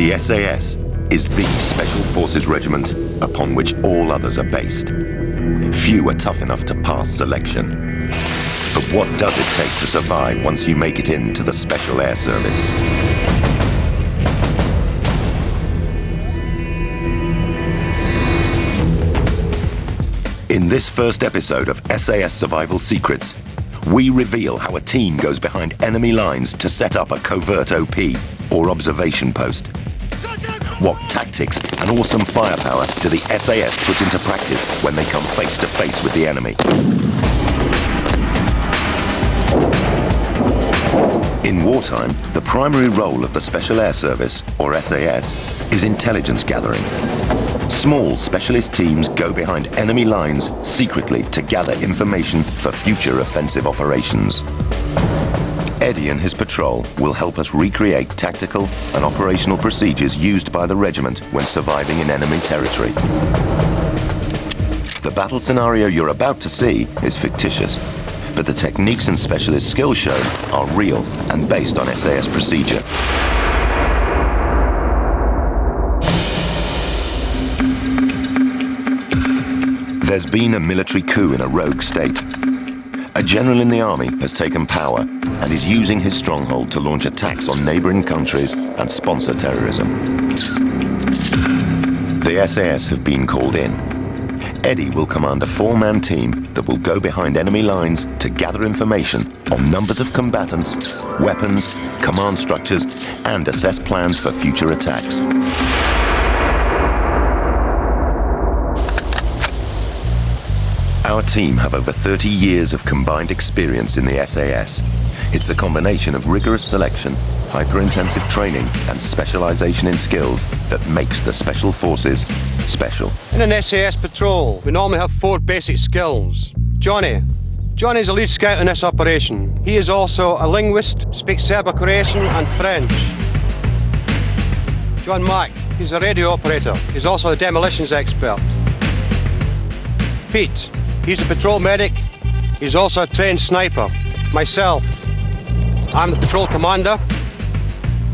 The SAS is the Special Forces regiment upon which all others are based. Few are tough enough to pass selection. But what does it take to survive once you make it into the Special Air Service? In this first episode of SAS Survival Secrets, we reveal how a team goes behind enemy lines to set up a covert OP or observation post. What tactics and awesome firepower do the SAS put into practice when they come face to face with the enemy? In wartime, the primary role of the Special Air Service, or SAS, is intelligence gathering. Small specialist teams go behind enemy lines secretly to gather information for future offensive operations. Eddie and his patrol will help us recreate tactical and operational procedures used by the regiment when surviving in enemy territory. The battle scenario you're about to see is fictitious, but the techniques and specialist skills shown are real and based on SAS procedure. There's been a military coup in a rogue state. A general in the army has taken power and is using his stronghold to launch attacks on neighboring countries and sponsor terrorism. The SAS have been called in. Eddie will command a four-man team that will go behind enemy lines to gather information on numbers of combatants, weapons, command structures, and assess plans for future attacks. Our team have over 30 years of combined experience in the SAS. It's the combination of rigorous selection, hyper-intensive training, and specialization in skills that makes the Special Forces special. In an SAS patrol, we normally have 4 basic skills. Johnny's a lead scout in this operation. He is also a linguist, speaks Serbo-Croatian and French. John Mac, he's a radio operator. He's also a demolitions expert. Pete, he's a patrol medic. He's also a trained sniper. Myself, I'm the patrol commander.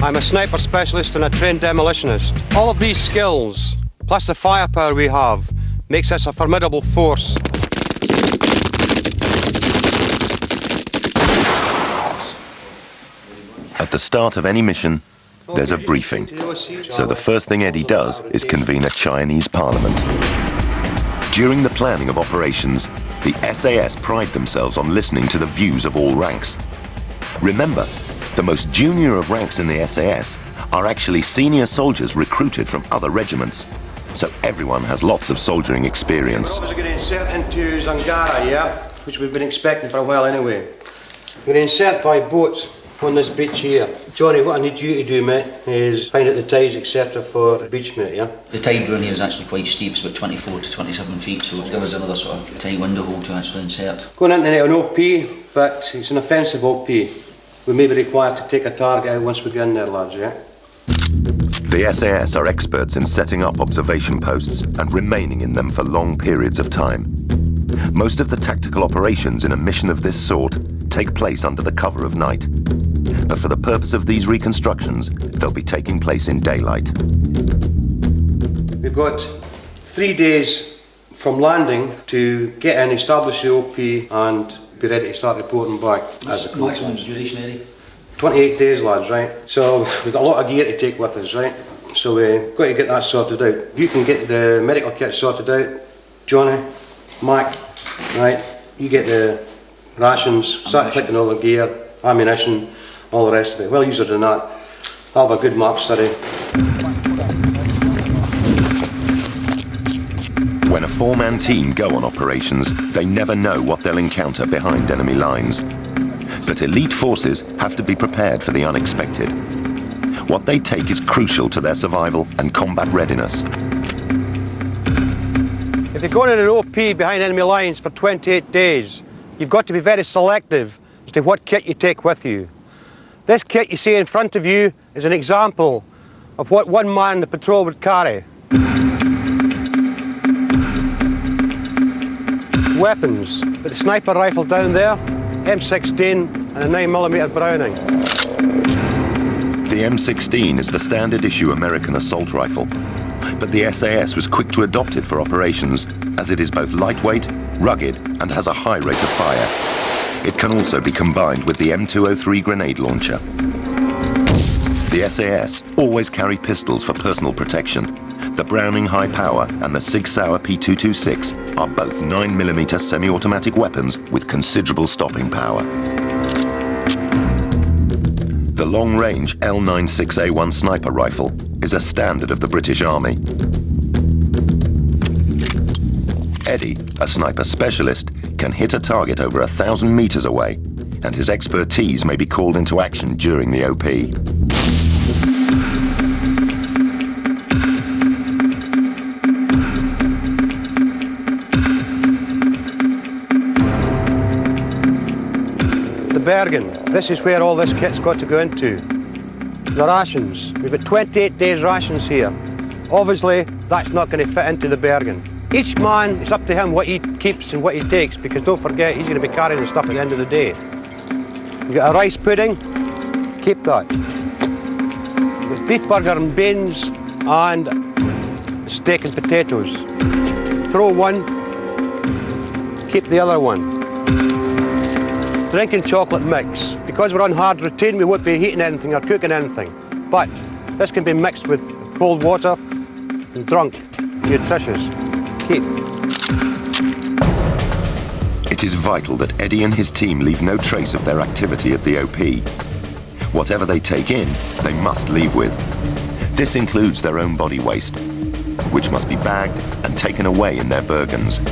I'm a sniper specialist and a trained demolitionist. All of these skills, plus the firepower we have, makes us a formidable force. At the start of any mission, there's a briefing. So the first thing Eddie does is convene a Chinese parliament. During the planning of operations, the SAS pride themselves on listening to the views of all ranks. Remember, the most junior of ranks in the SAS are actually senior soldiers recruited from other regiments. So everyone has lots of soldiering experience. We're obviously going to insert into Zangara, yeah? Which we've been expecting for a while anyway. We're going to insert by boat on this beach here. Johnny, what I need you to do, mate, is find out the tides, etc. for the beach, mate, yeah? The tide run here is actually quite steep, it's about 24 to 27 feet, so it'll give us another sort of tide window hole to actually insert. Going into an OP, but it's an offensive OP. We may be required to take a target out once we get in there, lads, yeah? The SAS are experts in setting up observation posts and remaining in them for long periods of time. Most of the tactical operations in a mission of this sort take place under the cover of night. But for the purpose of these reconstructions, they'll be taking place in daylight. We've got 3 days from landing to get in, establish the OP and be ready to start reporting back. As the maximum duration, Eddie? 28 days, lads, right? So we've got a lot of gear to take with us, right? So we've got to get that sorted out. If you can get the medical kit sorted out, Johnny, Mac, right? You get the rations, start collecting all the gear, ammunition, all the rest of it. Well, easier than that. I'll have a good map study. When a four-man team go on operations, they never know what they'll encounter behind enemy lines. But elite forces have to be prepared for the unexpected. What they take is crucial to their survival and combat readiness. If you're going in an OP behind enemy lines for 28 days, you've got to be very selective as to what kit you take with you. This kit you see in front of you is an example of what one man in the patrol would carry. Weapons, got the sniper rifle down there, M16 and a 9mm Browning. The The M16 is the standard issue American assault rifle, but the SAS was quick to adopt it for operations, as it is both lightweight, rugged, and has a high rate of fire. It can also be combined with the M203 grenade launcher. The SAS always carry pistols for personal protection. The Browning High Power and the Sig Sauer P226 are both 9mm semi-automatic weapons with considerable stopping power. The long-range L96A1 sniper rifle is a standard of the British Army. Eddie, a sniper specialist, can hit a target over 1,000 meters away, and his expertise may be called into action during the OP. The Bergen, this is where all this kit's got to go into. The rations, we've got 28 days rations here. Obviously, that's not going to fit into the Bergen. Each man, it's up to him what he keeps and what he takes, because don't forget, he's going to be carrying the stuff at the end of the day. You've got a rice pudding, keep that. You've got beef burger and beans and steak and potatoes. Throw one, keep the other one. Drinking chocolate mix. Because we're on hard routine, we won't be heating anything or cooking anything. But this can be mixed with cold water and drunk, nutritious. Keep. It is vital that Eddie and his team leave no trace of their activity at the OP. Whatever they take in, they must leave with. This includes their own body waste, which must be bagged and taken away in their Bergens.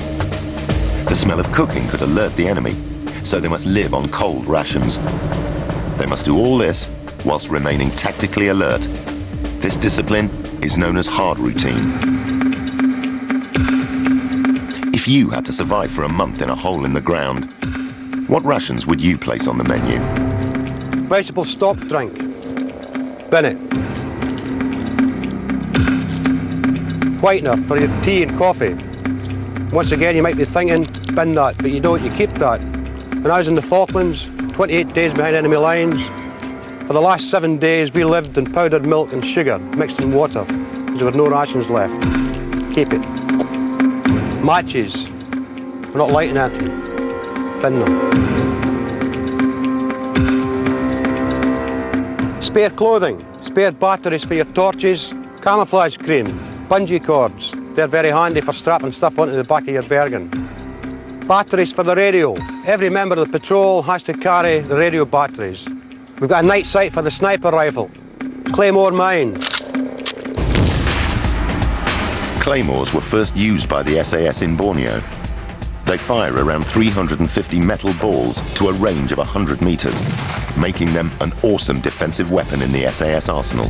The smell of cooking could alert the enemy, so they must live on cold rations. They must do all this whilst remaining tactically alert. This discipline is known as hard routine. If you had to survive for a month in a hole in the ground, what rations would you place on the menu? Vegetable stock drink. Bin it. Whitener for your tea and coffee. Once again, you might be thinking, bin that, but you don't, you keep that. When I was in the Falklands, 28 days behind enemy lines, for the last 7 days we lived in powdered milk and sugar mixed in water because there were no rations left. Keep it. Matches. We're not lighting anything. Bin them. Spare clothing. Spare batteries for your torches. Camouflage cream. Bungee cords. They're very handy for strapping stuff onto the back of your Bergen. Batteries for the radio. Every member of the patrol has to carry the radio batteries. We've got a night sight for the sniper rifle. Claymore mine. Claymores were first used by the SAS in Borneo. They fire around 350 metal balls to a range of 100 meters, making them an awesome defensive weapon in the SAS arsenal.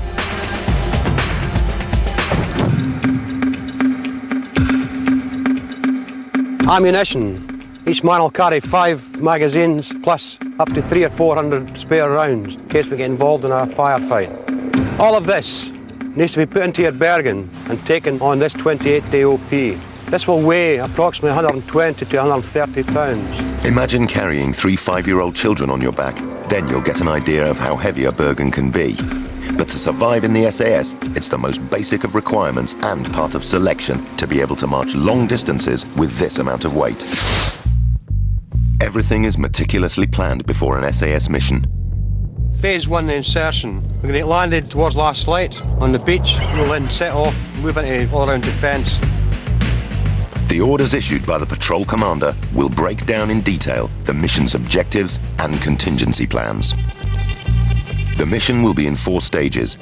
Ammunition. Each man will carry 5 magazines plus up to 300 or 400 spare rounds in case we get involved in a firefight. All of this needs to be put into your Bergen and taken on this 28-day OP. This will weigh approximately 120 to 130 pounds. Imagine carrying 3 5-year-old children on your back, then you'll get an idea of how heavy a Bergen can be. But to survive in the SAS, it's the most basic of requirements and part of selection to be able to march long distances with this amount of weight. Everything is meticulously planned before an SAS mission. Phase 1, the insertion. We're going to get landed towards last light on the beach. We'll then set off, move into all-round defence. The orders issued by the patrol commander will break down in detail the mission's objectives and contingency plans. The mission will be in 4 stages.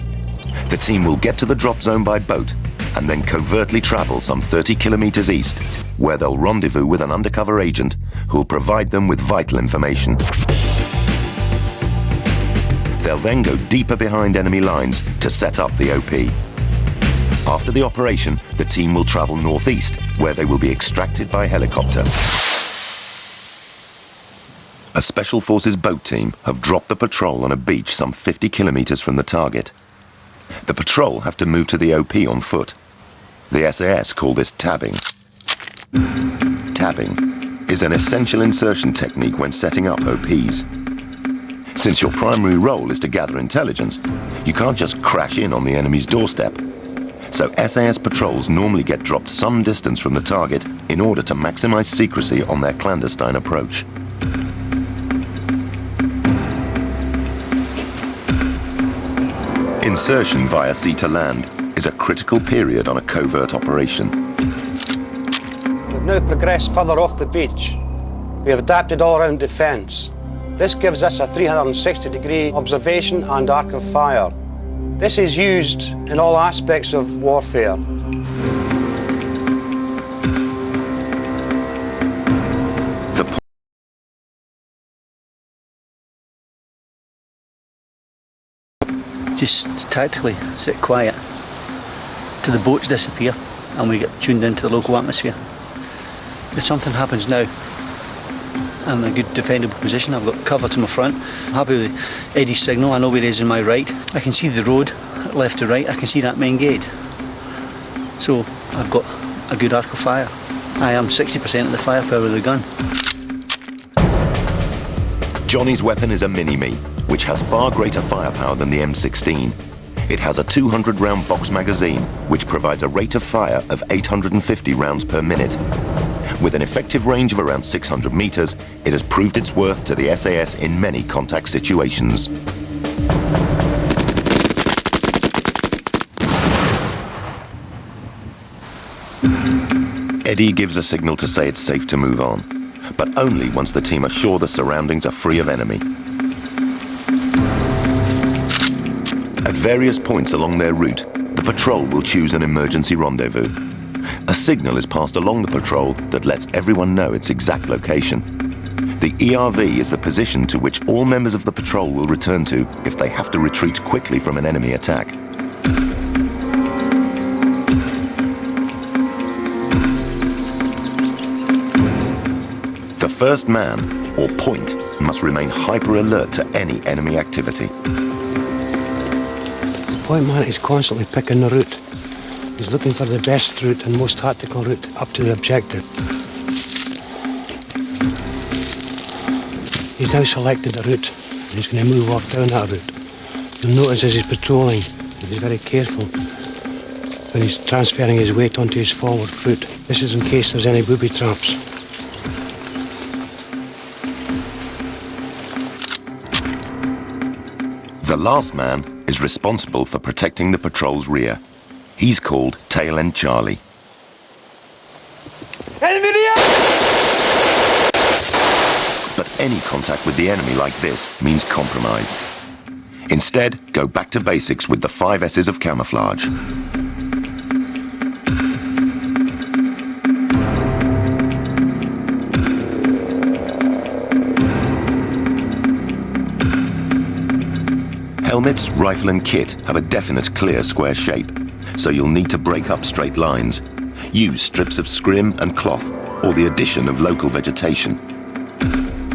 The team will get to the drop zone by boat and then covertly travel some 30 kilometers east, where they'll rendezvous with an undercover agent who'll provide them with vital information. They'll then go deeper behind enemy lines to set up the OP. After the operation, the team will travel northeast, where they will be extracted by helicopter. A Special Forces boat team have dropped the patrol on a beach some 50 kilometers from the target. The patrol have to move to the OP on foot. The SAS call this tabbing. Tabbing is an essential insertion technique when setting up OPs. Since your primary role is to gather intelligence, you can't just crash in on the enemy's doorstep. So SAS patrols normally get dropped some distance from the target in order to maximize secrecy on their clandestine approach. Insertion via sea to land is a critical period on a covert operation. We've now progressed further off the beach. We have adapted all-round defence. This gives us a 360-degree observation and arc of fire. This is used in all aspects of warfare. Just tactically sit quiet till the boats disappear and we get tuned into the local atmosphere. If something happens now, I'm in a good defendable position. I've got cover to my front. I'm happy with Eddie's signal. I know where he is in my right. I can see the road left to right. I can see that main gate. So I've got a good arc of fire. I am 60% of the firepower of the gun. Johnny's weapon is a Mini-Me, which has far greater firepower than the M16. It has a 200-round box magazine, which provides a rate of fire of 850 rounds per minute. With an effective range of around 600 meters, it has proved its worth to the SAS in many contact situations. Eddie gives a signal to say it's safe to move on, but only once the team are sure the surroundings are free of enemy. At various points along their route, the patrol will choose an emergency rendezvous. A signal is passed along the patrol that lets everyone know its exact location. The ERV is the position to which all members of the patrol will return to if they have to retreat quickly from an enemy attack. The first man, or point, must remain hyper-alert to any enemy activity. The point man is constantly picking the route. He's looking for the best route and most tactical route up to the objective. He's now selected the route and he's going to move off down that route. You'll notice as he's patrolling, he's very careful when he's transferring his weight onto his forward foot. This is in case there's any booby traps. The last man is responsible for protecting the patrol's rear. He's called Tail End Charlie. But any contact with the enemy like this means compromise. Instead, go back to basics with the 5 S's of camouflage. Helmets, rifle and kit have a definite clear square shape, so you'll need to break up straight lines. Use strips of scrim and cloth, or the addition of local vegetation.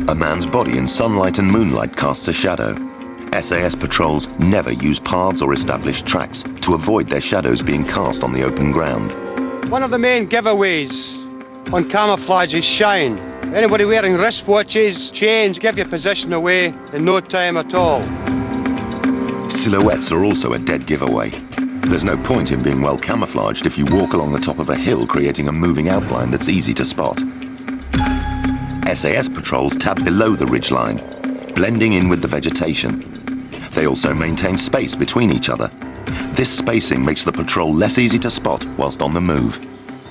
A man's body in sunlight and moonlight casts a shadow. SAS patrols never use paths or established tracks to avoid their shadows being cast on the open ground. One of the main giveaways on camouflage is shine. Anybody wearing wristwatches, chains, give your position away in no time at all. Silhouettes are also a dead giveaway. There's no point in being well camouflaged if you walk along the top of a hill creating a moving outline that's easy to spot. SAS patrols tab below the ridgeline, blending in with the vegetation. They also maintain space between each other. This spacing makes the patrol less easy to spot whilst on the move.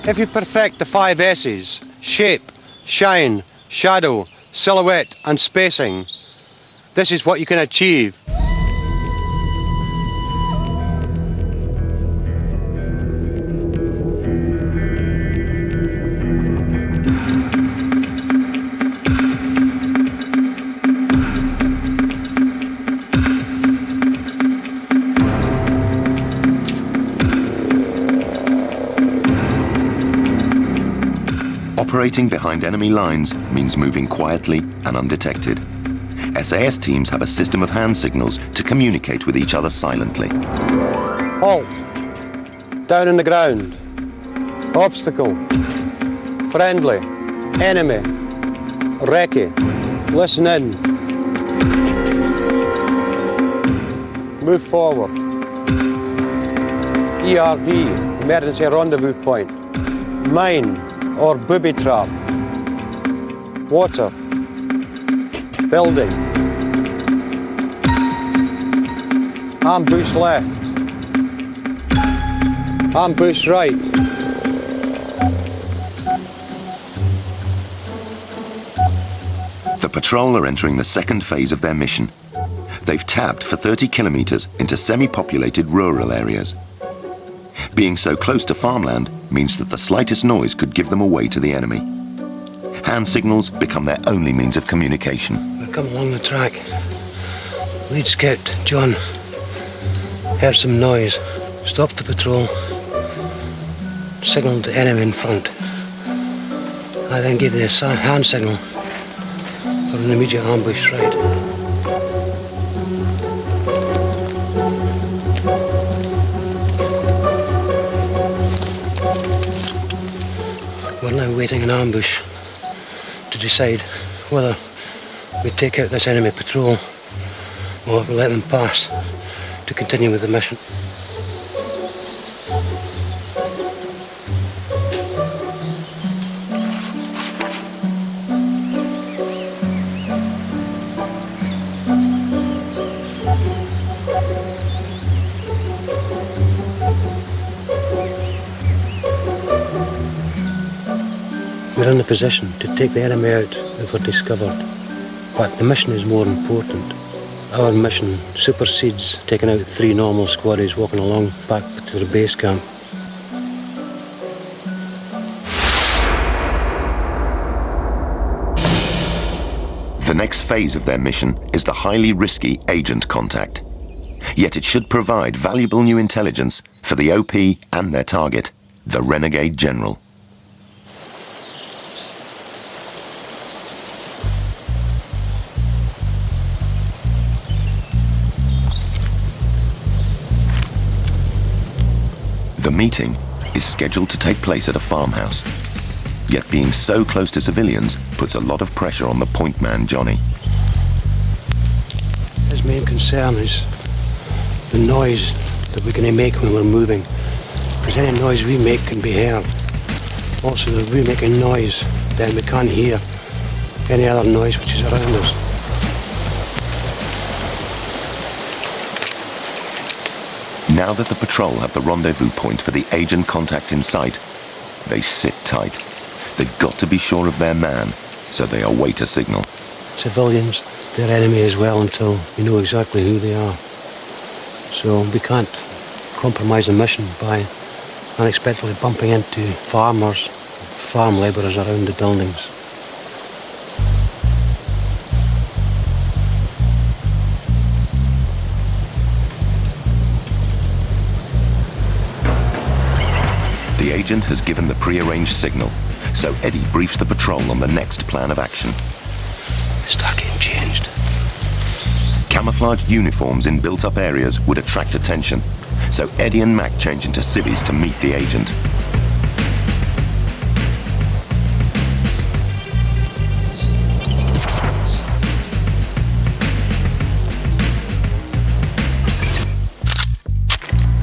If you perfect the 5 S's, shape, shine, shadow, silhouette and spacing, this is what you can achieve. Operating behind enemy lines means moving quietly and undetected. SAS teams have a system of hand signals to communicate with each other silently. Halt. Down on the ground. Obstacle. Friendly. Enemy. Recce. Listen in. move forward. ERV, emergency rendezvous point. Mine or booby trap. Water. Building. Ambush left. Ambush right. The patrol are entering the second phase of their mission. They've tabbed for 30 kilometres into semi-populated rural areas. Being so close to farmland means that the slightest noise could give them away to the enemy. Hand signals become their only means of communication. We're coming along the track. Lead scout, John, heard some noise, stopped the patrol, signalled the enemy in front. I then gave the hand signal for an immediate ambush right. We're now waiting in ambush to decide whether we take out this enemy patrol or we let them pass to continue with the mission. We're in a position to take the enemy out if we're discovered, but the mission is more important. Our mission supersedes taking out 3 normal squaddies walking along back to the base camp. The next phase of their mission is the highly risky agent contact. Yet it should provide valuable new intelligence for the OP and their target, the renegade general. The meeting is scheduled to take place at a farmhouse. Yet being so close to civilians puts a lot of pressure on the point man, Johnny. His main concern is the noise that we're going to make when we're moving. Because any noise we make can be heard. Also, if we make a noise, then we can't hear any other noise which is around us. Now that the patrol have the rendezvous point for the agent contact in sight, they sit tight. They've got to be sure of their man, so they await a signal. Civilians, they're enemy as well until we know exactly who they are. So we can't compromise the mission by unexpectedly bumping into farmers, farm labourers around the buildings. The agent has given the pre-arranged signal, so Eddie briefs the patrol on the next plan of action. Start getting changed. Camouflaged uniforms in built-up areas would attract attention, so Eddie and Mac change into civvies to meet the agent.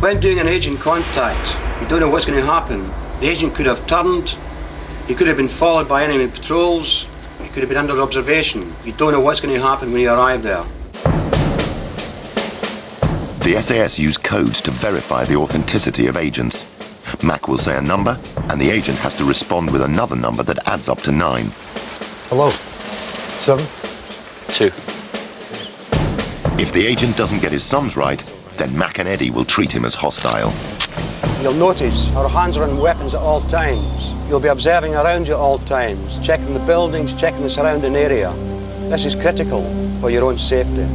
When doing an agent contact, you don't know what's going to happen. The agent could have turned, he could have been followed by enemy patrols, he could have been under observation. You don't know what's going to happen when you arrive there. The SAS use codes to verify the authenticity of agents. Mac will say a number, and the agent has to respond with another number that adds up to 9. Hello. 7? 2. If the agent doesn't get his sums right, then Mac and Eddie will treat him as hostile. You'll notice our hands are on weapons at all times. You'll be observing around you at all times, checking the buildings, checking the surrounding area. This is critical for your own safety.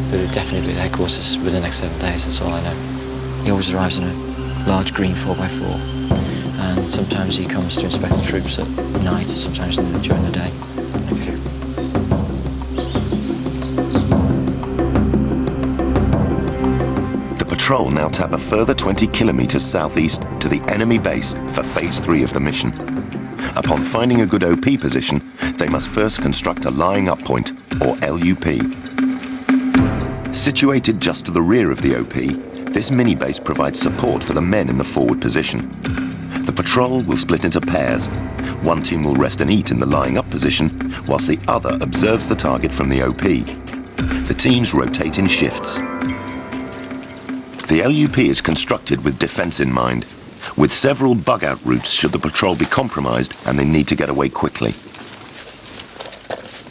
But it'll definitely be at headquarters within the next 7 days, that's all I know. He always arrives in a large green 4x4, and sometimes he comes to inspect the troops at night, sometimes during the day. Okay. The patrol now tap a further 20 kilometers southeast to the enemy base for phase 3 of the mission. Upon finding a good OP position, they must first construct a lying up point, or LUP. Situated just to the rear of the OP, this mini-base provides support for the men in the forward position. The patrol will split into pairs. One team will rest and eat in the lying-up position, whilst the other observes the target from the OP. The teams rotate in shifts. The LUP is constructed with defence in mind, with several bug-out routes should the patrol be compromised and they need to get away quickly.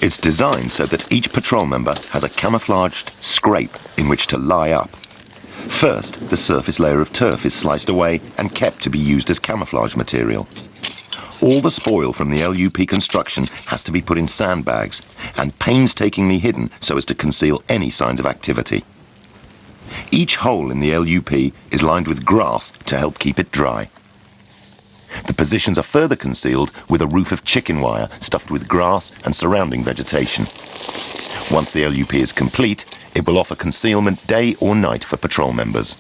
It's designed so that each patrol member has a camouflaged scrape in which to lie up. First, the surface layer of turf is sliced away and kept to be used as camouflage material. All the spoil from the LUP construction has to be put in sandbags and painstakingly hidden so as to conceal any signs of activity. Each hole in the LUP is lined with grass to help keep it dry. The positions are further concealed with a roof of chicken wire stuffed with grass and surrounding vegetation. Once the LUP is complete, it will offer concealment day or night for patrol members.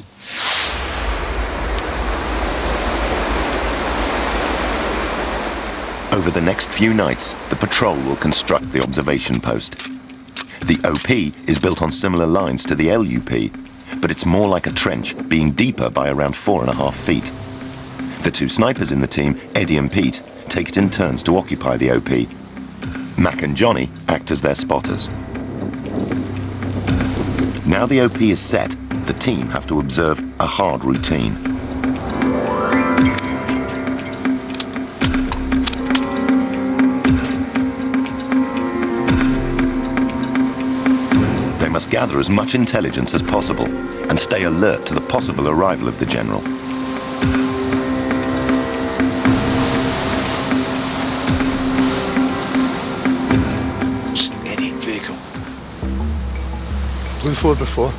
Over the next few nights, the patrol will construct the observation post. The OP is built on similar lines to the LUP, but it's more like a trench, being deeper by around 4.5 feet. The two snipers in the team, Eddie and Pete, take it in turns to occupy the OP. Mac and Johnny act as their spotters. Now the OP is set, the team have to observe a hard routine. They must gather as much intelligence as possible and stay alert to the possible arrival of the general. Blue 4 before.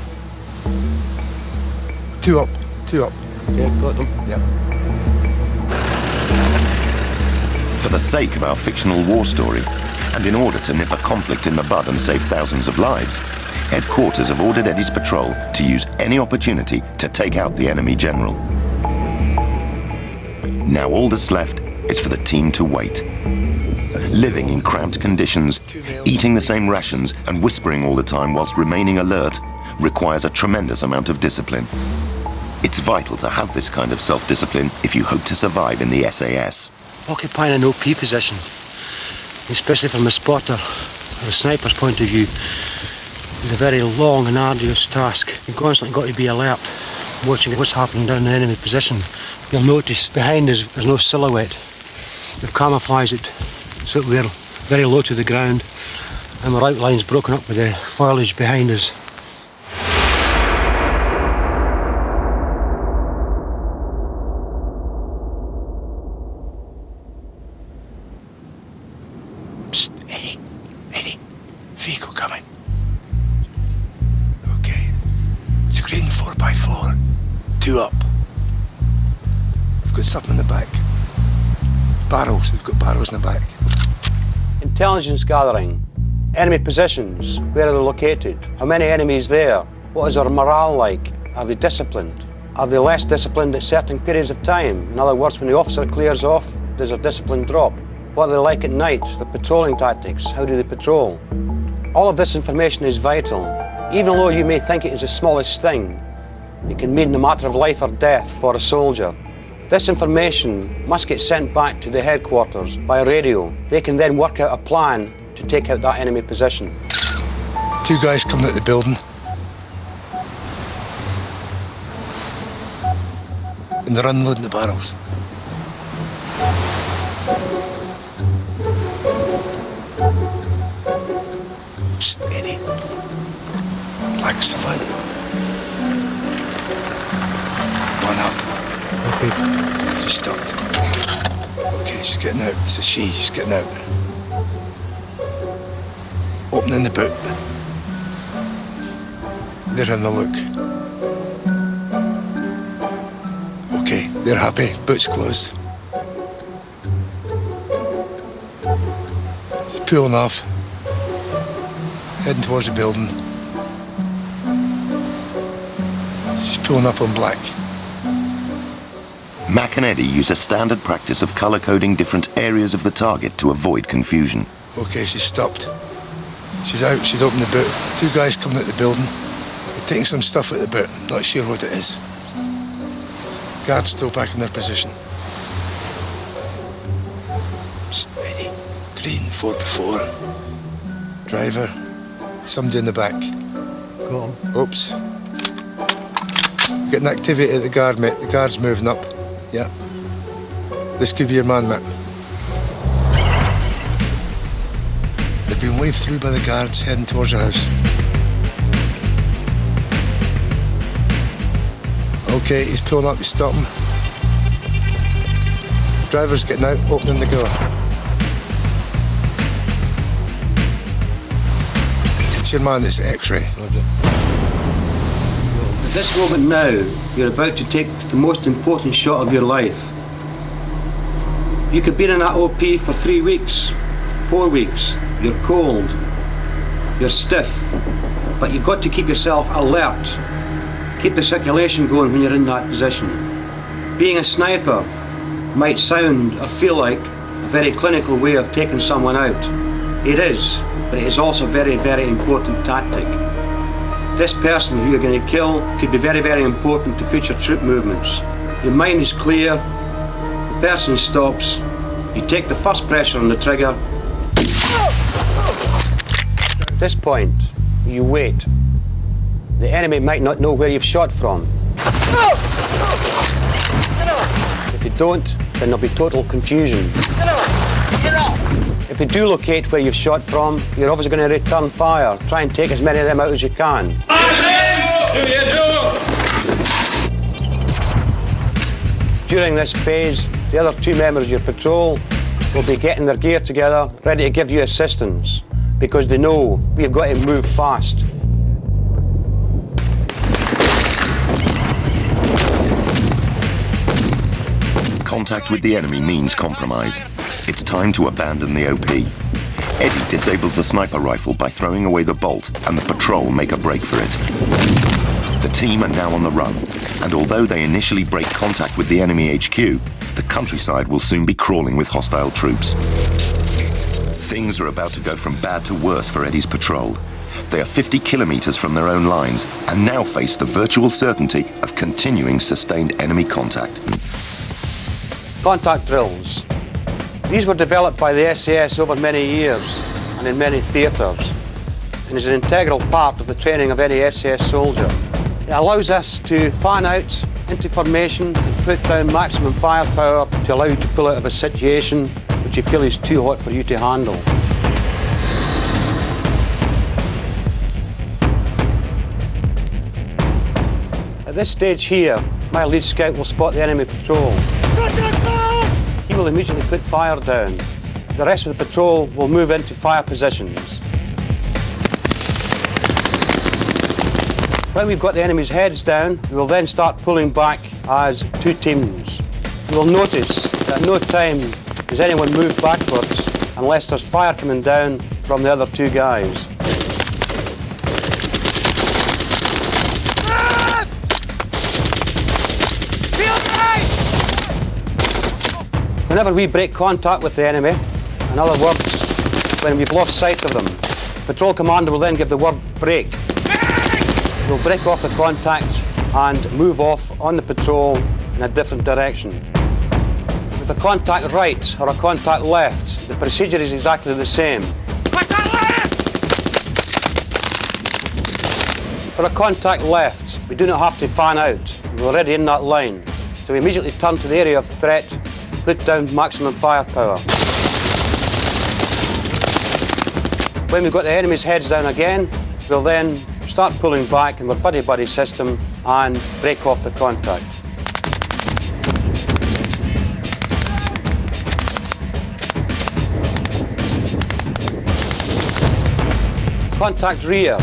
2 up, 2 up. Yeah, got them. Yeah. For the sake of our fictional war story, and in order to nip a conflict in the bud and save thousands of lives, headquarters have ordered Eddie's patrol to use any opportunity to take out the enemy general. Now all that's left is for the team to wait. Living in cramped conditions, eating the same rations and whispering all the time whilst remaining alert requires a tremendous amount of discipline. It's vital to have this kind of self-discipline if you hope to survive in the SAS. Occupying an OP position, especially from a spotter or a sniper's point of view, is a very long and arduous task. You've constantly got to be alert, watching what's happening down in the enemy position. You'll notice behind us there's no silhouette. We've camouflaged it so that we're very low to the ground and our outline's broken up with the foliage behind us. Psst, Eddie, vehicle coming. Okay, it's a green 4x4, 2 up. They've got something in the back. Barrels, they've got barrels in the back. Intelligence gathering. Enemy positions. Where are they located? How many enemies there? What is their morale like? Are they disciplined? Are they less disciplined at certain periods of time? In other words, when the officer clears off, does their discipline drop? What are they like at night? Their patrolling tactics. How do they patrol? All of this information is vital. Even though you may think it is the smallest thing, it can mean a matter of life or death for a soldier. This information must get sent back to the headquarters by radio. They can then work out a plan to take out that enemy position. 2 guys coming out the building. And they're unloading the barrels. Psst, Eddie. Black Savant. One up. Okay. She's stopped. Okay, she's getting out. It's a she, she's getting out. Opening the boot. They're having a look. Okay, they're happy. Boot's closed. She's pulling off. Heading towards the building. She's pulling up on black. Mac and Eddie use a standard practice of colour-coding different areas of the target to avoid confusion. Okay, she's stopped. She's out, she's opened the boot. 2 guys coming out the building. Taking some stuff out the boot, not sure what it is. Guards still back in their position. Steady. Green 4x4. Driver. Somebody in the back. Go on. Oops. Getting activity at the guard, mate. The guard's moving up. Yeah. This could be your man, mate. They've been waved through by the guards heading towards the house. Okay, he's pulling up, he's stopping. Driver's getting out, opening the door. It's your man, it's X-ray. At this moment now, you're about to take the most important shot of your life. You could be in that OP for 3 weeks, 4 weeks. You're cold, you're stiff, but you've got to keep yourself alert. Keep the circulation going when you're in that position. Being a sniper might sound or feel like a very clinical way of taking someone out. It is, but it is also a very, very important tactic. This person who you're going to kill could be very, very important to future troop movements. Your mind is clear, the person stops, you take the first pressure on the trigger. At this point, you wait. The enemy might not know where you've shot from. If they don't, then there'll be total confusion. If they do locate where you've shot from, you're obviously going to return fire. Try and take as many of them out as you can. During this phase, the other 2 members of your patrol will be getting their gear together, ready to give you assistance, because they know we've got to move fast. Contact with the enemy means compromise. It's time to abandon the OP. Eddie disables the sniper rifle by throwing away the bolt, and the patrol make a break for it. The team are now on the run, and although they initially break contact with the enemy HQ, the countryside will soon be crawling with hostile troops. Things are about to go from bad to worse for Eddie's patrol. They are 50 kilometers from their own lines, and now face the virtual certainty of continuing sustained enemy contact. Contact drills. These were developed by the SAS over many years and in many theatres, and is an integral part of the training of any SAS soldier. It allows us to fan out into formation and put down maximum firepower to allow you to pull out of a situation which you feel is too hot for you to handle. At this stage here, my lead scout will spot the enemy patrol. He will immediately put fire down. The rest of the patrol will move into fire positions. When we've got the enemy's heads down, we will then start pulling back as 2 teams. You will notice that at no time does anyone move backwards unless there's fire coming down from the other 2 guys. Whenever we break contact with the enemy, in other words, when we've lost sight of them, patrol commander will then give the word break. We'll break off the contact and move off on the patrol in a different direction. With a contact right or a contact left, the procedure is exactly the same. For a contact left, we do not have to fan out. We're already in that line. So we immediately turn to the area of threat, put down maximum firepower. When we've got the enemy's heads down again, we'll then start pulling back in our buddy-buddy system and break off the contact. Contact rear.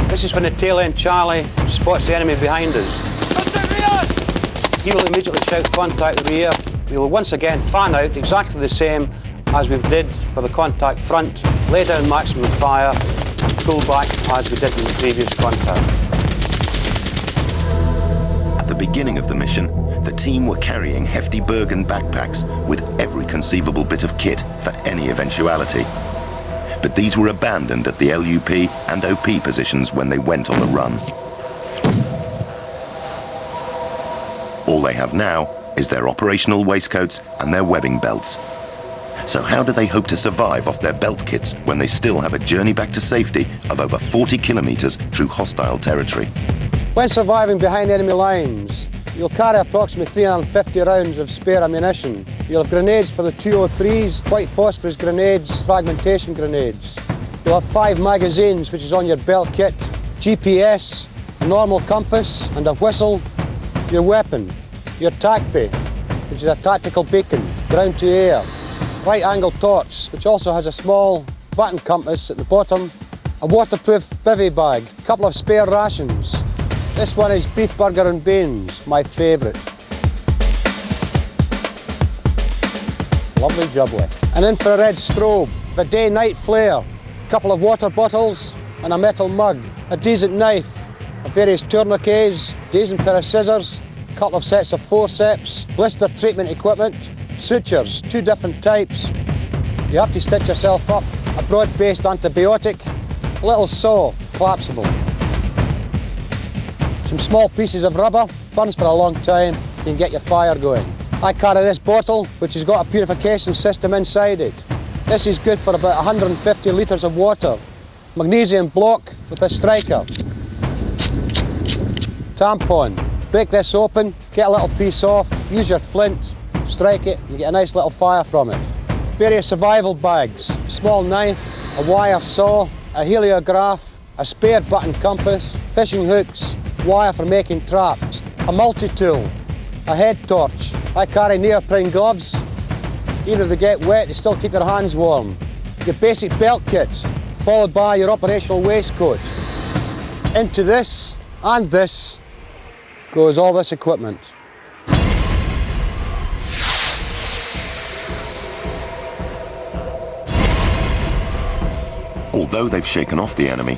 This is when the tail end Charlie spots the enemy behind us. Contact rear! He will immediately shout contact rear. We will once again fan out exactly the same as we did for the contact front, lay down maximum fire, pull back as we did in the previous contact. At the beginning of the mission, the team were carrying hefty Bergen backpacks with every conceivable bit of kit for any eventuality. But these were abandoned at the LUP and OP positions when they went on the run. All they have now is their operational waistcoats and their webbing belts. So how do they hope to survive off their belt kits when they still have a journey back to safety of over 40 kilometres through hostile territory? When surviving behind enemy lines, you'll carry approximately 350 rounds of spare ammunition. You'll have grenades for the 203s, white phosphorus grenades, fragmentation grenades. You'll have 5 magazines, which is on your belt kit, GPS, a normal compass and a whistle, your weapon, your TACP, which is a tactical beacon, ground to air, right-angle torch, which also has a small button compass at the bottom, a waterproof bivvy bag, a couple of spare rations. This one is beef burger and beans, my favourite. Lovely jubbly. An infrared strobe, a day-night flare, a couple of water bottles and a metal mug, a decent knife, various tourniquets, decent pair of scissors, a couple of sets of forceps, blister treatment equipment, sutures, 2 different types. You have to stitch yourself up, a broad-based antibiotic, a little saw, collapsible. Some small pieces of rubber, burns for a long time, you can get your fire going. I carry this bottle, which has got a purification system inside it. This is good for about 150 litres of water. Magnesium block with a striker. Tampon. Break this open, get a little piece off, use your flint, strike it, and get a nice little fire from it. Various survival bags, a small knife, a wire saw, a heliograph, a spare button compass, fishing hooks, wire for making traps, a multi-tool, a head torch. I carry neoprene gloves. Even if they get wet, they still keep your hands warm. Your basic belt kit, followed by your operational waistcoat. Into this and this goes all this equipment. Although they've shaken off the enemy,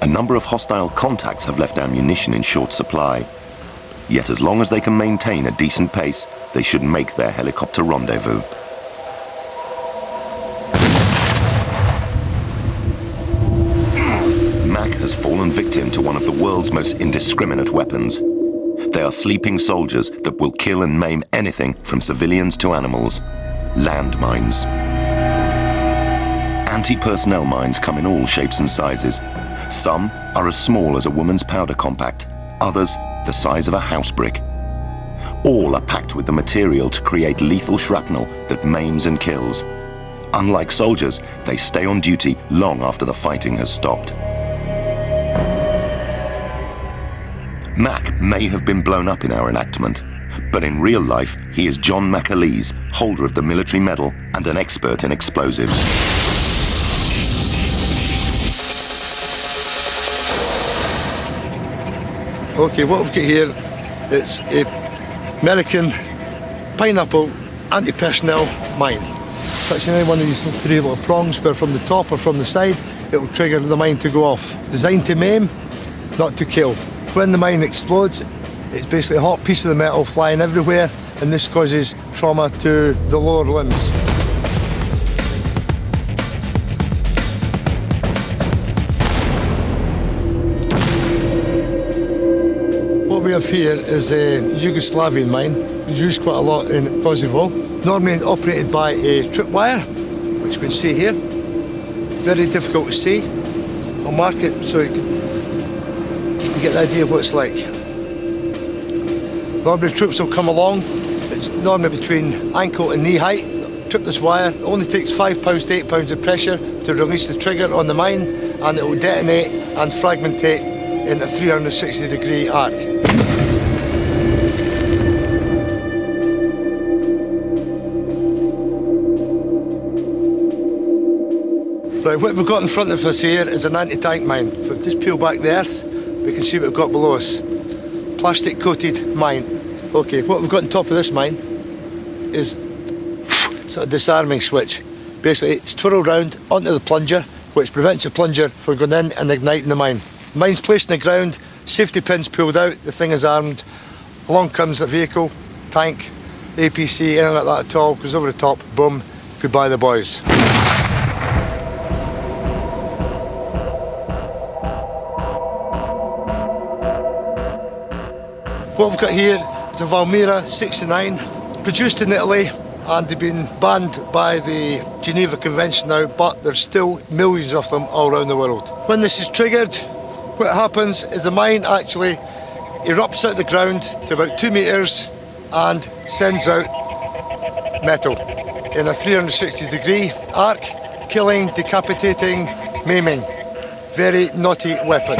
a number of hostile contacts have left ammunition in short supply. Yet as long as they can maintain a decent pace, they should make their helicopter rendezvous. Mac has fallen victim to one of the world's most indiscriminate weapons. They are sleeping soldiers that will kill and maim anything from civilians to animals. Landmines. Anti-personnel mines come in all shapes and sizes. Some are as small as a woman's powder compact, others the size of a house brick. All are packed with the material to create lethal shrapnel that maims and kills. Unlike soldiers, they stay on duty long after the fighting has stopped. Mac may have been blown up in our enactment, but in real life, he is John McAleese, holder of the military medal and an expert in explosives. Okay, what we've got here, it's a American pineapple anti-personnel mine. Touching any one of these 3 little prongs, where from the top or from the side, it will trigger the mine to go off. Designed to maim, not to kill. When the mine explodes, it's basically a hot piece of the metal flying everywhere, and this causes trauma to the lower limbs. What we have here is a Yugoslavian mine. It's used quite a lot in Kosovo. Normally operated by a tripwire, which you can see here. Very difficult to see. I'll mark it so you can get the idea of what it's like. Normally troops will come along. It's normally between ankle and knee height. Trip this wire. It only takes 5 pounds to 8 pounds of pressure to release the trigger on the mine, and it will detonate and fragmentate in a 360-degree arc. Right, what we've got in front of us here is an anti-tank mine. If we just peel back the earth, we can see what we've got below us. Plastic-coated mine. Okay, what we've got on top of this mine is sort of disarming switch. Basically, it's twirled round onto the plunger, which prevents the plunger from going in and igniting the mine. The mine's placed in the ground, safety pins pulled out, the thing is armed. Along comes the vehicle, tank, APC, anything like that at all, goes over the top, boom, goodbye the boys. What we've got here It's a Valmira 69, produced in Italy, and they've been banned by the Geneva Convention now, but there's still millions of them all around the world. When this is triggered, what happens is the mine actually erupts out the ground to about 2 metres and sends out metal in a 360-degree arc, killing, decapitating, maiming. Very naughty weapon.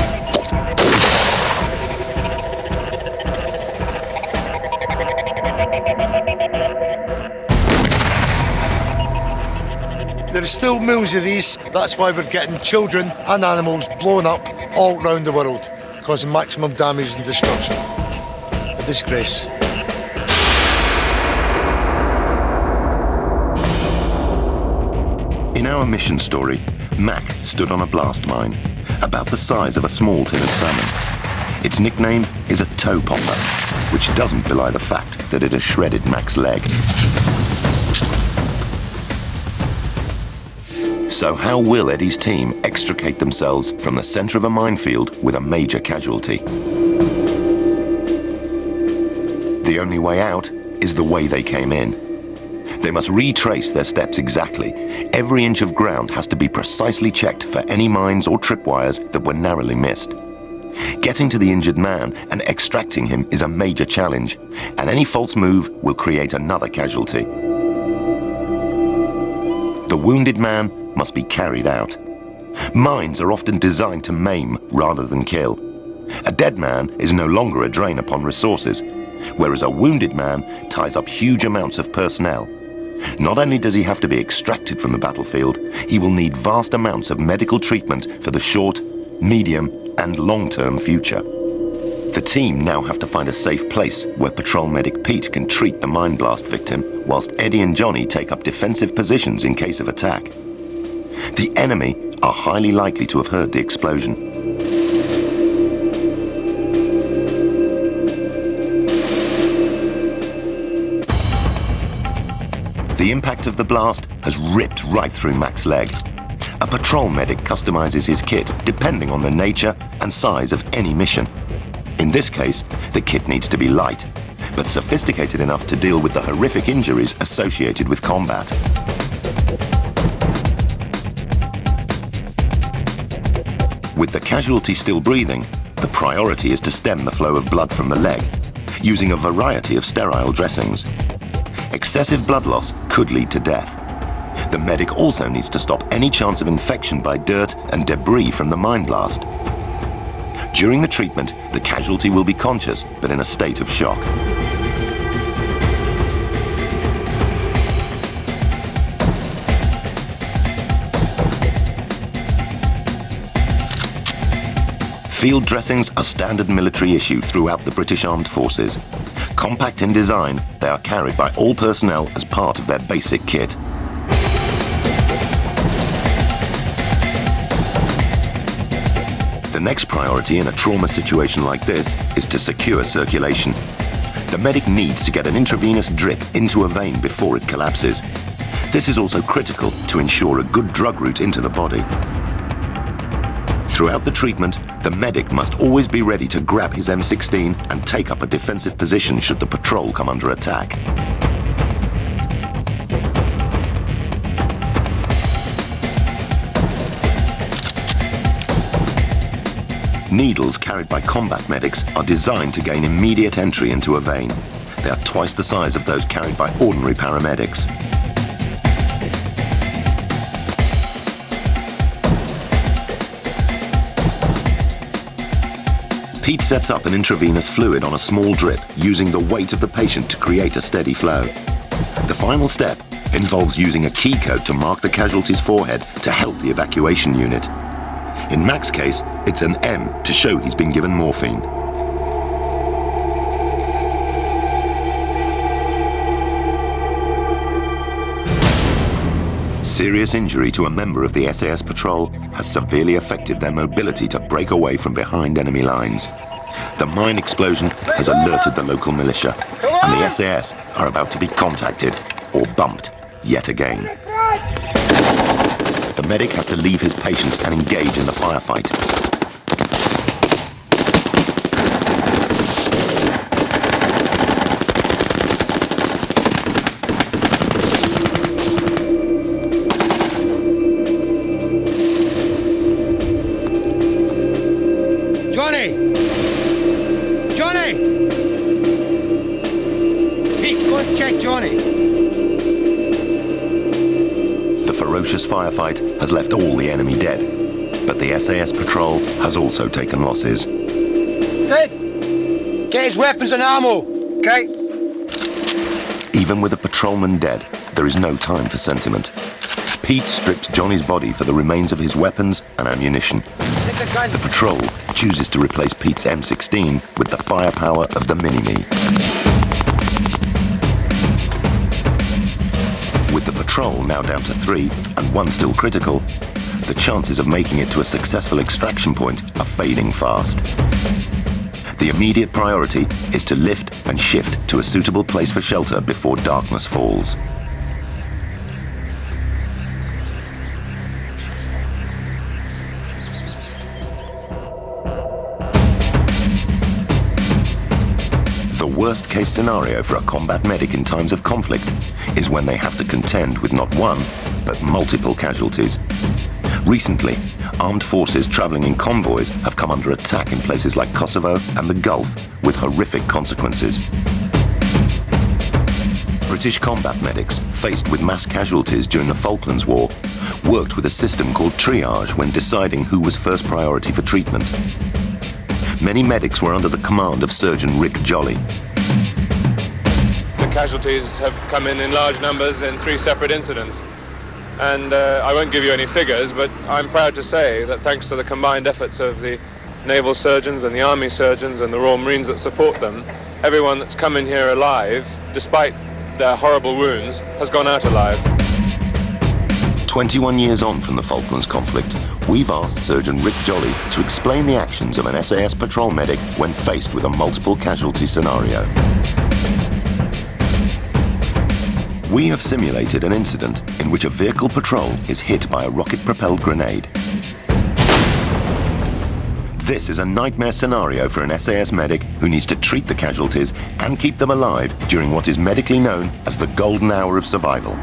There are still millions of these. That's why we're getting children and animals blown up all around the world, causing maximum damage and destruction. A disgrace. In our mission story, Mac stood on a blast mine, about the size of a small tin of salmon. Its nickname is a toe popper, which doesn't belie the fact that it has shredded Mac's leg. So how will Eddie's team extricate themselves from the centre of a minefield with a major casualty? The only way out is the way they came in. They must retrace their steps exactly. Every inch of ground has to be precisely checked for any mines or tripwires that were narrowly missed. Getting to the injured man and extracting him is a major challenge, and any false move will create another casualty. The wounded man must be carried out. Mines are often designed to maim rather than kill. A dead man is no longer a drain upon resources, whereas a wounded man ties up huge amounts of personnel. Not only does he have to be extracted from the battlefield, he will need vast amounts of medical treatment for the short, medium, and long-term future. The team now have to find a safe place where patrol medic Pete can treat the mine blast victim, whilst Eddie and Johnny take up defensive positions in case of attack. The enemy are highly likely to have heard the explosion. The impact of the blast has ripped right through Mac's leg. A patrol medic customizes his kit depending on the nature and size of any mission. In this case, the kit needs to be light, but sophisticated enough to deal with the horrific injuries associated with combat. With the casualty still breathing, the priority is to stem the flow of blood from the leg, using a variety of sterile dressings. Excessive blood loss could lead to death. The medic also needs to stop any chance of infection by dirt and debris from the mine blast. During the treatment, the casualty will be conscious, but in a state of shock. Field dressings are standard military issue throughout the British Armed Forces. Compact in design, they are carried by all personnel as part of their basic kit. The next priority in a trauma situation like this is to secure circulation. The medic needs to get an intravenous drip into a vein before it collapses. This is also critical to ensure a good drug route into the body. Throughout the treatment, the medic must always be ready to grab his M16 and take up a defensive position should the patrol come under attack. Needles carried by combat medics are designed to gain immediate entry into a vein. They are twice the size of those carried by ordinary paramedics. Pete sets up an intravenous fluid on a small drip, using the weight of the patient to create a steady flow. The final step involves using a key code to mark the casualty's forehead to help the evacuation unit. In Mac's case, it's an M to show he's been given morphine. Serious injury to a member of the SAS patrol has severely affected their mobility to break away from behind enemy lines. The mine explosion has alerted the local militia, and the SAS are about to be contacted or bumped yet again. The medic has to leave his patient and engage in the firefight. Pete, go and check Johnny. The ferocious firefight has left all the enemy dead, but the SAS patrol has also taken losses. Ted, get his weapons and ammo, okay? Even with a patrolman dead, there is no time for sentiment. Pete strips Johnny's body for the remains of his weapons and ammunition. Take the gun. The patrol chooses to replace Pete's M16 with the firepower of the Mini-Me. With the patrol now down to 3 and 1 still critical, the chances of making it to a successful extraction point are fading fast. The immediate priority is to lift and shift to a suitable place for shelter before darkness falls. The worst-case scenario for a combat medic in times of conflict is when they have to contend with not one, but multiple casualties. Recently, armed forces travelling in convoys have come under attack in places like Kosovo and the Gulf, with horrific consequences. British combat medics, faced with mass casualties during the Falklands War, worked with a system called triage when deciding who was first priority for treatment. Many medics were under the command of Surgeon Rick Jolly. The casualties have come in large numbers in 3 separate incidents. And I won't give you any figures, but I'm proud to say that thanks to the combined efforts of the naval surgeons and the army surgeons and the Royal Marines that support them, everyone that's come in here alive, despite their horrible wounds, has gone out alive. 21 years on from the Falklands conflict, we've asked Surgeon Rick Jolly to explain the actions of an SAS patrol medic when faced with a multiple casualty scenario. We have simulated an incident in which a vehicle patrol is hit by a rocket-propelled grenade. This is a nightmare scenario for an SAS medic who needs to treat the casualties and keep them alive during what is medically known as the golden hour of survival.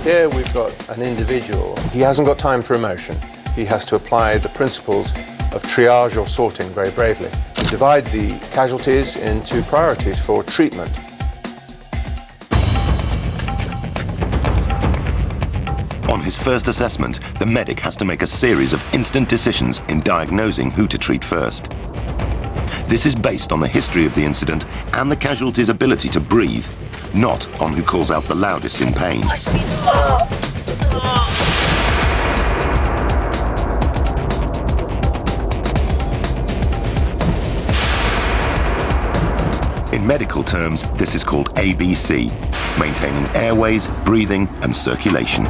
Here we've got an individual. He hasn't got time for emotion. He has to apply the principles of triage or sorting very bravely. We divide the casualties into priorities for treatment. On his first assessment, the medic has to make a series of instant decisions in diagnosing who to treat first. This is based on the history of the incident and the casualty's ability to breathe, not on who calls out the loudest in pain. In medical terms, this is called ABC, maintaining airways, breathing, and circulation.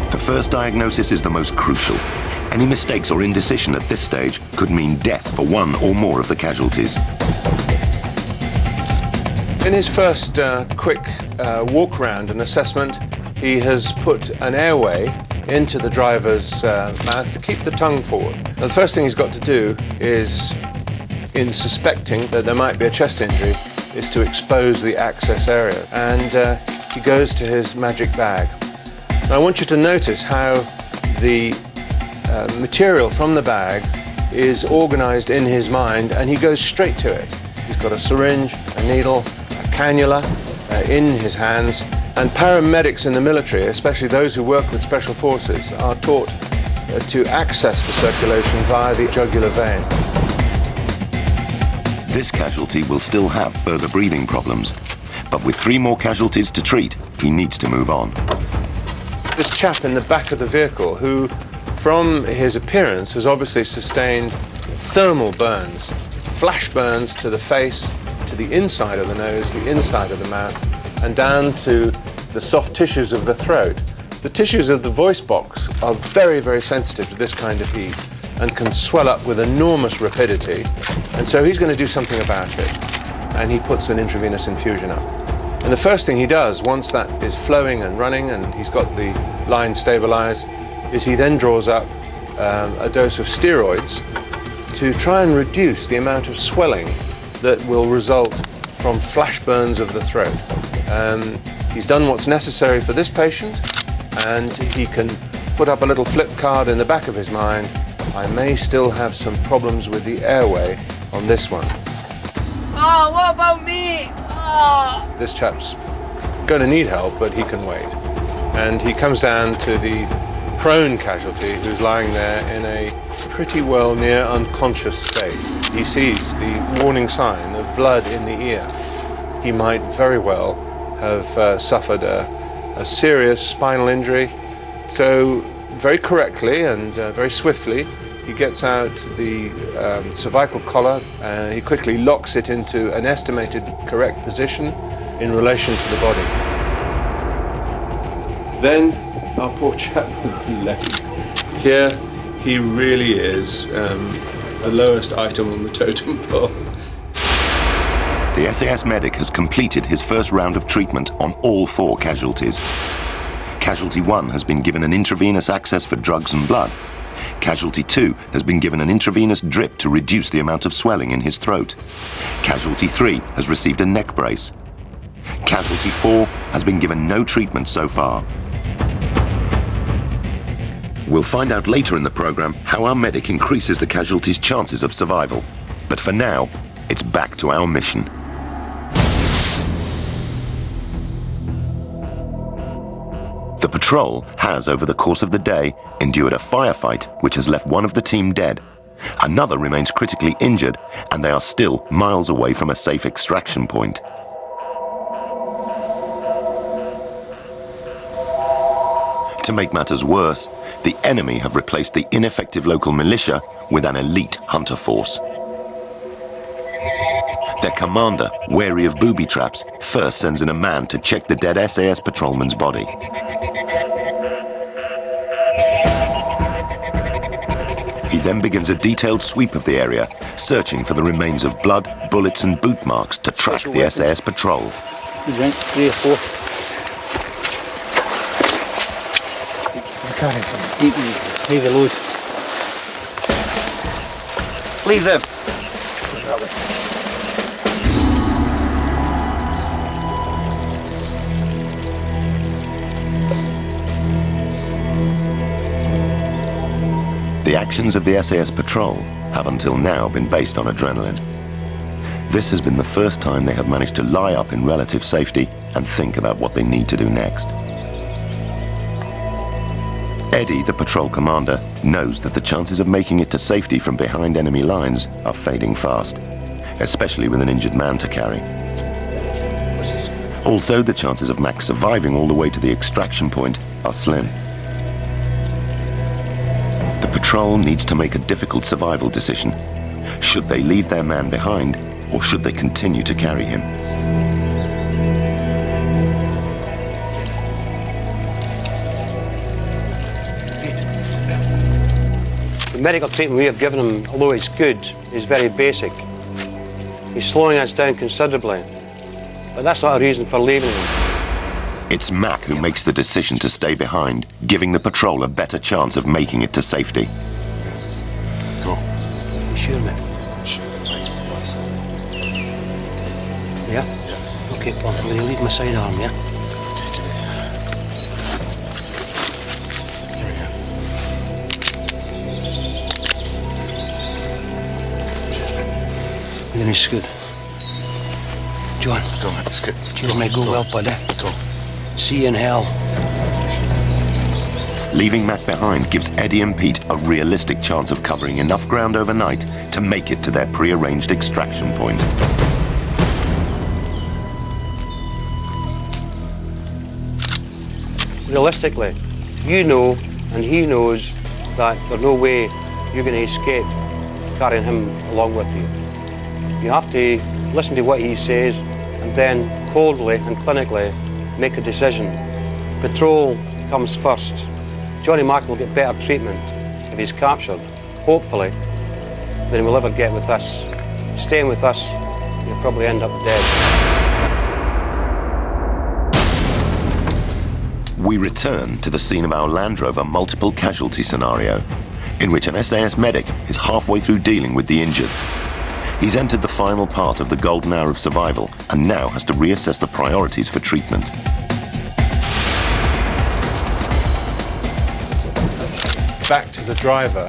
The first diagnosis is the most crucial. Any mistakes or indecision at this stage could mean death for one or more of the casualties. In his first quick walk around and assessment, he has put an airway into the driver's mouth to keep the tongue forward. Now, the first thing he's got to do is, in suspecting that there might be a chest injury, is to expose the access area. And he goes to his magic bag. Now, I want you to notice how the material from the bag is organized in his mind, and he goes straight to it. He's got a syringe, a needle, a cannula in his hands. And paramedics in the military, especially those who work with special forces, are taught to access the circulation via the jugular vein. This casualty will still have further breathing problems, but with 3 more casualties to treat, he needs to move on. This chap in the back of the vehicle, who from his appearance has obviously sustained thermal burns, flash burns to the face, to the inside of the nose, the inside of the mouth, and down to the soft tissues of the throat. The tissues of the voice box are very, very sensitive to this kind of heat and can swell up with enormous rapidity. And so he's going to do something about it. And he puts an intravenous infusion up. And the first thing he does, once that is flowing and running and he's got the line stabilized, is he then draws up a dose of steroids to try and reduce the amount of swelling that will result from flash burns of the throat. He's done what's necessary for this patient, and he can put up a little flip card in the back of his mind. I may still have some problems with the airway on this one. Oh, what about me? Oh. This chap's going to need help, but he can wait. And he comes down to the prone casualty who's lying there in a pretty well near unconscious state. He sees the warning sign of blood in the ear. He might very well have suffered a serious spinal injury. So very correctly and very swiftly, he gets out the cervical collar and he quickly locks it into an estimated correct position in relation to the body. Then our poor chap with the leg. Here he really is the lowest item on the totem pole. The SAS medic has completed his first round of treatment on all 4 casualties. Casualty 1 has been given an intravenous access for drugs and blood. Casualty 2 has been given an intravenous drip to reduce the amount of swelling in his throat. Casualty 3 has received a neck brace. Casualty 4 has been given no treatment so far. We'll find out later in the program how our medic increases the casualty's chances of survival. But for now, it's back to our mission. The patrol has, over the course of the day, endured a firefight which has left one of the team dead. Another remains critically injured, and they are still miles away from a safe extraction point. To make matters worse, the enemy have replaced the ineffective local militia with an elite hunter force. Their commander, wary of booby traps, first sends in a man to check the dead SAS patrolman's body. He then begins a detailed sweep of the area, searching for the remains of blood, bullets and boot marks to track the SAS patrol. Right, 3 or 4. Leave the load. Leave them. The actions of the SAS patrol have until now been based on adrenaline. This has been the first time they have managed to lie up in relative safety and think about what they need to do next. Eddie, the patrol commander, knows that the chances of making it to safety from behind enemy lines are fading fast, especially with an injured man to carry. Also, the chances of Mac surviving all the way to the extraction point are slim. The patrol needs to make a difficult survival decision. Should they leave their man behind, or should they continue to carry him? The medical treatment we have given him, although it's good, is very basic. He's slowing us down considerably, but that's not a reason for leaving him. It's Mac who makes the decision to stay behind, giving the patrol a better chance of making it to safety. Go. You sure, mate? Sure, mate. Yeah? Yeah. Okay, Paul, I'm going to leave my sidearm, yeah? Okay, give me here. Cheers, mate. Everything is good. John. Go, mate, it's good. You may go well, buddy. Go. See you in hell. Leaving Mac behind gives Eddie and Pete a realistic chance of covering enough ground overnight to make it to their pre-arranged extraction point. Realistically, you know and he knows that there's no way you're going to escape carrying him along with you. You have to listen to what he says and then coldly and clinically make a decision. Patrol comes first. Johnny Mac will get better treatment if he's captured, hopefully, than he'll ever get with us. Staying with us, he'll probably end up dead. We return to the scene of our Land Rover multiple casualty scenario, in which an SAS medic is halfway through dealing with the injured. He's entered the final part of the golden hour of survival and now has to reassess the priorities for treatment. Back to the driver,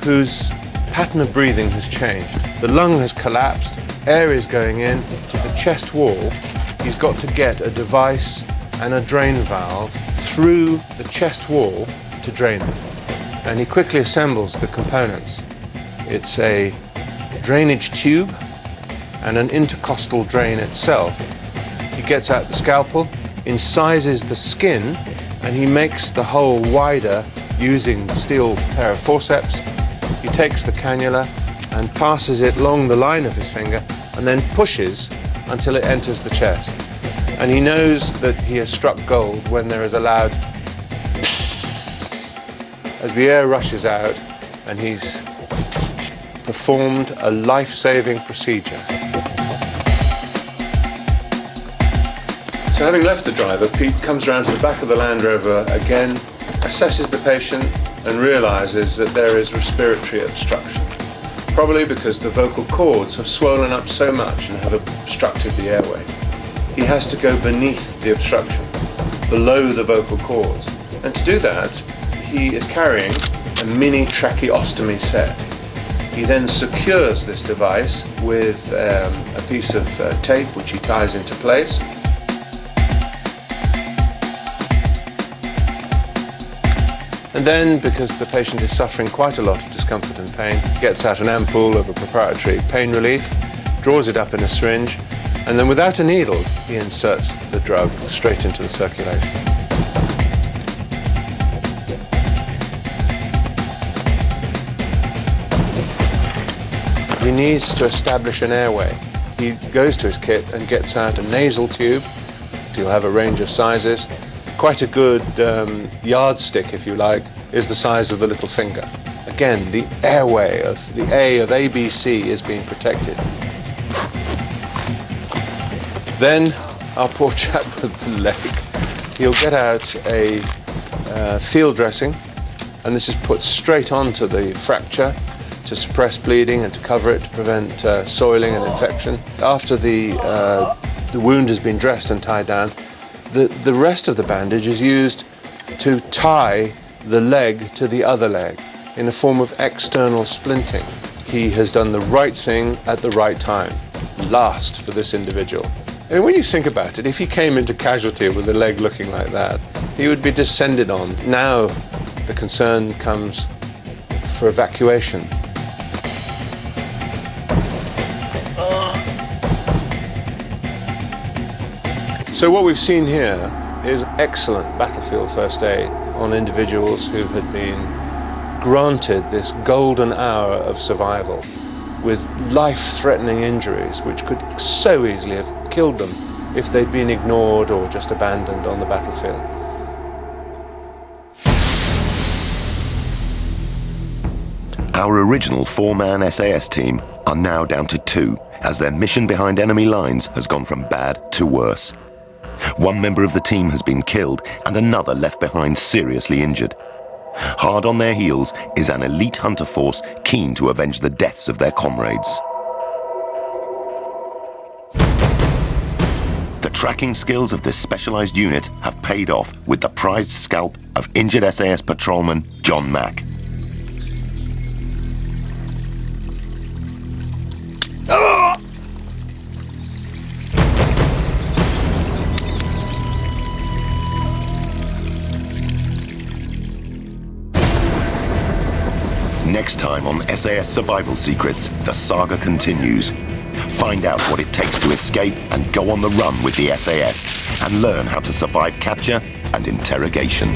whose pattern of breathing has changed. The lung has collapsed, air is going in to the chest wall. He's got to get a device and a drain valve through the chest wall to drain it. And he quickly assembles the components. It's a drainage tube and an intercostal drain itself. He gets out the scalpel, incises the skin, and he makes the hole wider using the steel pair of forceps. He takes the cannula and passes it along the line of his finger and then pushes until it enters the chest. And he knows that he has struck gold when there is a loud psss as the air rushes out and he's performed a life-saving procedure. So having left the driver, Pete comes round to the back of the Land Rover again, assesses the patient and realises that there is respiratory obstruction. Probably because the vocal cords have swollen up so much and have obstructed the airway. He has to go beneath the obstruction, below the vocal cords. And to do that, he is carrying a mini tracheostomy set. He then secures this device with a piece of tape which he ties into place. And then, because the patient is suffering quite a lot of discomfort and pain, gets out an ampoule of a proprietary pain relief, draws it up in a syringe, and then without a needle, he inserts the drug straight into the circulation. He needs to establish an airway. He goes to his kit and gets out a nasal tube. He'll have a range of sizes. Quite a good yardstick, if you like, is the size of the little finger. Again, the airway of the A of ABC is being protected. Then, our poor chap with the leg, he'll get out a field dressing, and this is put straight onto the fracture to suppress bleeding and to cover it, to prevent soiling and infection. After the wound has been dressed and tied down, the rest of the bandage is used to tie the leg to the other leg in a form of external splinting. He has done the right thing at the right time. Last for this individual. I mean, when you think about it, if he came into casualty with the leg looking like that, he would be descended on. Now the concern comes for evacuation. So what we've seen here is excellent battlefield first aid on individuals who had been granted this golden hour of survival with life-threatening injuries which could so easily have killed them if they'd been ignored or just abandoned on the battlefield. Our original 4-man SAS team are now down to 2 as their mission behind enemy lines has gone from bad to worse. One member of the team has been killed and another left behind seriously injured. Hard on their heels is an elite hunter force keen to avenge the deaths of their comrades. The tracking skills of this specialized unit have paid off with the prized scalp of injured SAS patrolman John Mac. Next time on SAS Survival Secrets, the saga continues. Find out what it takes to escape and go on the run with the SAS, and learn how to survive capture and interrogation.